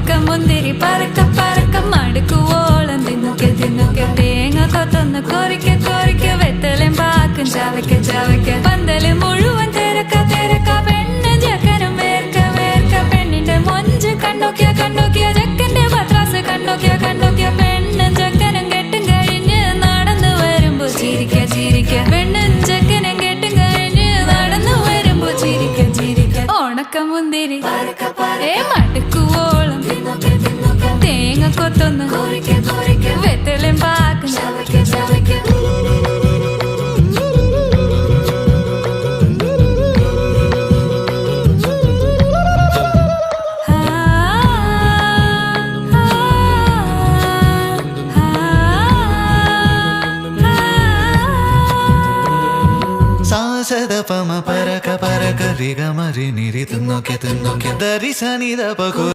ഉണക്കമുന്തിരി പറക്ക പറക്ക മടുക്കുവോളം തിന്നൊക്കെ തിന്നൊക്കെ തേങ്ങ കൊത്തൊന്ന് കൊറിക്ക കൊറിക്ക വെത്തലും പാക്കും ചവയ്ക്ക ചവയ്ക്ക പന്തല് മുഴുവൻ തിരക്ക തിരക്ക പെണ്ണ് ചെക്കനും വേർക്ക വേർക്ക പെണ്ണിന്റെ മൊഞ്ച് കണ്ടോക്കിയ കണ്ടോക്കിയ ചെക്കന്റെ പത്രാസ് കണ്ടോക്കിയ കണ്ടോക്കിയ പെണ്ണും ചെക്കനും കെട്ടും കഴിഞ്ഞ് നടന്നു വരുമ്പോ ചിരിക്ക ചിരിക്ക പെണ്ണും ചെക്കനും കെട്ടും കഴിഞ്ഞ് നടന്നു വരുമ്പോ ചിരിക്ക ചിരിക്ക ഉണക്കമുന്തിരി മടുക്കുവോളം തേങ്ങ കൊത്തൊന്ന് വെത്തലും പാക്കും സാസദപമ പരക പരക റിഗമരി നിരി തിന്നൊക്കെ തിന്നൊക്കെ ദരിസനിദ പകു